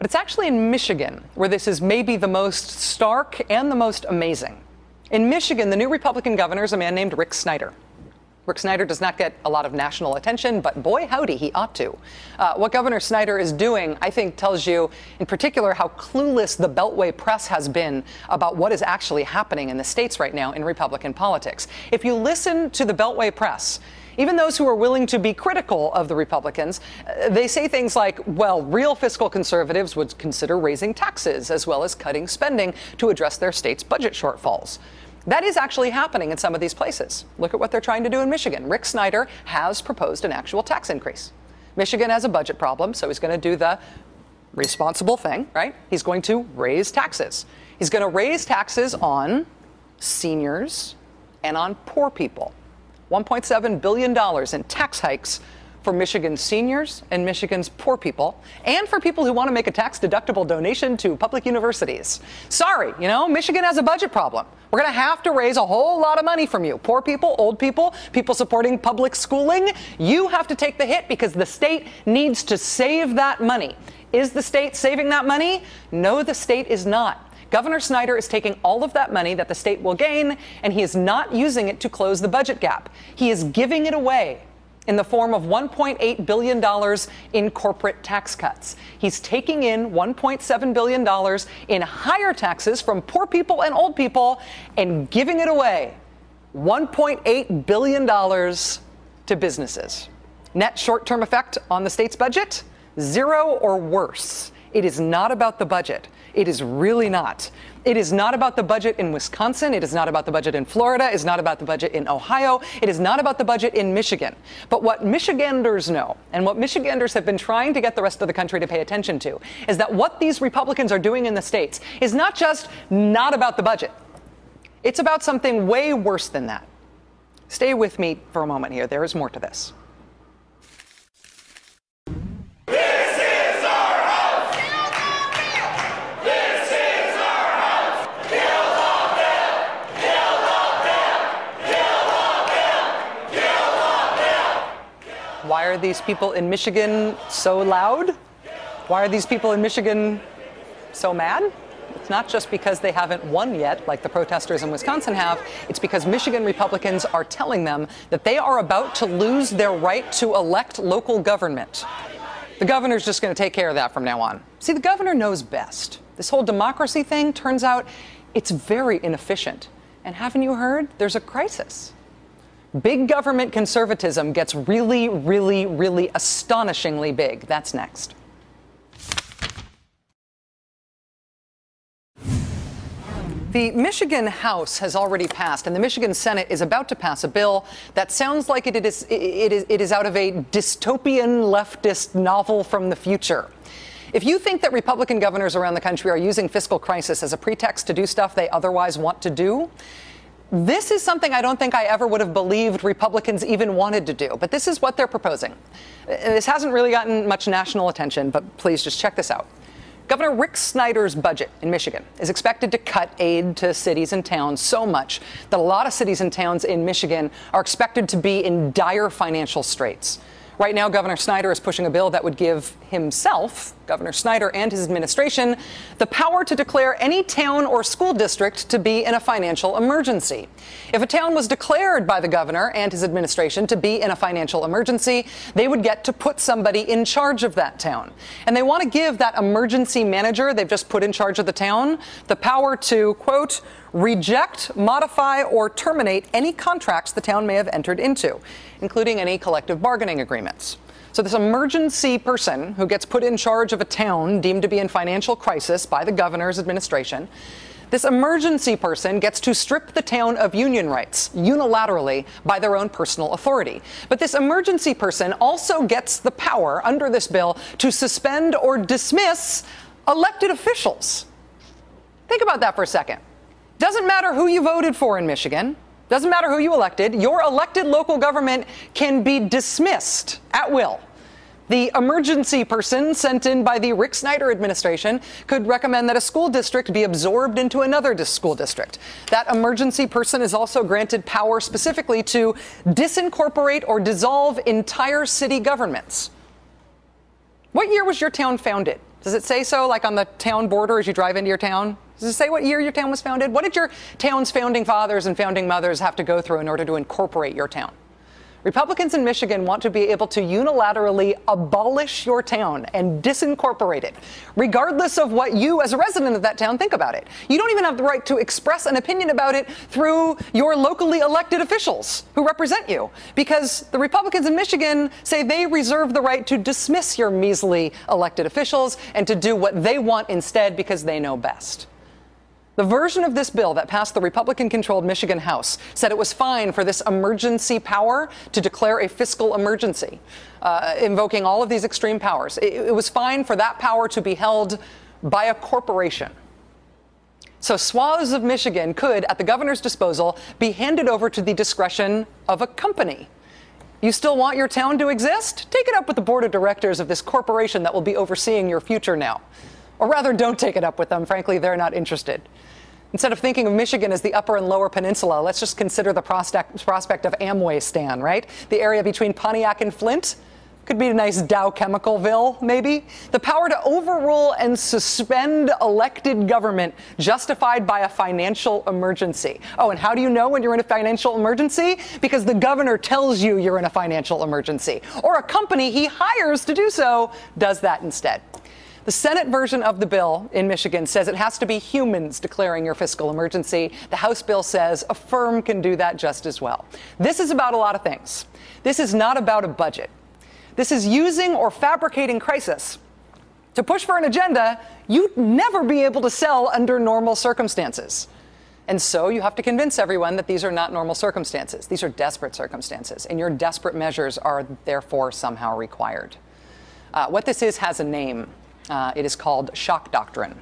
But it's actually in Michigan where this is maybe the most stark and the most amazing. In Michigan, the new Republican governor is a man named Rick Snyder. Rick Snyder does not get a lot of national attention, but boy, howdy, he ought to. What Governor Snyder is doing, I think, tells you in particular how clueless the Beltway press has been about what is actually happening in the states right now in Republican politics. If you listen to the Beltway press, even those who are willing to be critical of the Republicans, they say things like, well, real fiscal conservatives would consider raising taxes as well as cutting spending to address their state's budget shortfalls. That is actually happening in some of these places. Look at what they're trying to do in Michigan. Rick Snyder has proposed an actual tax increase. Michigan has a budget problem, so he's going to do the responsible thing, right? He's going to raise taxes. He's going to raise taxes on seniors and on poor people. $1.7 billion in tax hikes for Michigan's seniors and Michigan's poor people, and for people who want to make a tax-deductible donation to public universities. Sorry, Michigan has a budget problem. We're going to have to raise a whole lot of money from you. Poor people, old people, people supporting public schooling. You have to take the hit because the state needs to save that money. Is the state saving that money? No, the state is not. Governor Snyder is taking all of that money that the state will gain, and he is not using it to close the budget gap. He is giving it away in the form of $1.8 billion in corporate tax cuts. He's taking in $1.7 billion in higher taxes from poor people and old people and giving it away, $1.8 billion to businesses. Net short-term effect on the state's budget? Zero or worse. It is not about the budget. It is really not. It is not about the budget in Wisconsin. It is not about the budget in Florida. It is not about the budget in Ohio. It is not about the budget in Michigan. But what Michiganders know, and what Michiganders have been trying to get the rest of the country to pay attention to, is that what these Republicans are doing in the states is not just not about the budget. It's about something way worse than that. Stay with me for a moment here. There is more to this. Why are these people in Michigan so loud? Why are these people in Michigan so mad? It's not just because they haven't won yet, like the protesters in Wisconsin have. It's because Michigan Republicans are telling them that they are about to lose their right to elect local government. The governor's just going to take care of that from now on. See, the governor knows best. This whole democracy thing, turns out it's very inefficient. And haven't you heard? There's a crisis. Big government conservatism gets really, really, really astonishingly big. That's next. The Michigan House has already passed, and the Michigan Senate is about to pass a bill that sounds like it is out of a dystopian leftist novel from the future. If you think that Republican governors around the country are using fiscal crisis as a pretext to do stuff they otherwise want to do, this is something I don't think I ever would have believed Republicans even wanted to do. But this is what they're proposing. This hasn't really gotten much national attention, but please just check this out. Governor Rick Snyder's budget in Michigan is expected to cut aid to cities and towns so much that a lot of cities and towns in Michigan are expected to be in dire financial straits. Right now, Governor Snyder is pushing a bill that would give himself, Governor Snyder and his administration, the power to declare any town or school district to be in a financial emergency. If a town was declared by the governor and his administration to be in a financial emergency, they would get to put somebody in charge of that town. And they want to give that emergency manager they've just put in charge of the town the power to, quote, reject, modify, or terminate any contracts the town may have entered into, including any collective bargaining agreements. So this emergency person who gets put in charge of a town deemed to be in financial crisis by the governor's administration, this emergency person gets to strip the town of union rights unilaterally by their own personal authority. But this emergency person also gets the power under this bill to suspend or dismiss elected officials. Think about that for a second. Doesn't matter who you voted for in Michigan. Doesn't matter who you elected. Your elected local government can be dismissed at will. The emergency person sent in by the Rick Snyder administration could recommend that a school district be absorbed into another school district. That emergency person is also granted power specifically to disincorporate or dissolve entire city governments. What year was your town founded? Does it say so, like on the town border as you drive into your town? Does it say what year your town was founded? What did your town's founding fathers and founding mothers have to go through in order to incorporate your town? Republicans in Michigan want to be able to unilaterally abolish your town and disincorporate it, regardless of what you, as a resident of that town, think about it. You don't even have the right to express an opinion about it through your locally elected officials who represent you, because the Republicans in Michigan say they reserve the right to dismiss your measly elected officials and to do what they want instead because they know best. The version of this bill that passed the Republican-controlled Michigan House said it was fine for this emergency power to declare a fiscal emergency, invoking all of these extreme powers. It was fine for that power to be held by a corporation. So swaths of Michigan could, at the governor's disposal, be handed over to the discretion of a company. You still want your town to exist? Take it up with the board of directors of this corporation that will be overseeing your future now. Or rather, don't take it up with them. Frankly, they're not interested. Instead of thinking of Michigan as the upper and lower peninsula, let's just consider the prospect of Amway-stan, right? The area between Pontiac and Flint. Could be a nice Dow Chemicalville, maybe. The power to overrule and suspend elected government justified by a financial emergency. Oh, and how do you know when you're in a financial emergency? Because the governor tells you you're in a financial emergency. Or a company he hires to do so does that instead. The Senate version of the bill in Michigan says it has to be humans declaring your fiscal emergency. The House bill says a firm can do that just as well. This is about a lot of things. This is not about a budget. This is using or fabricating crisis to push for an agenda you'd never be able to sell under normal circumstances. And so you have to convince everyone that these are not normal circumstances. These are desperate circumstances, and your desperate measures are therefore somehow required. What this is has a name. It is called shock doctrine.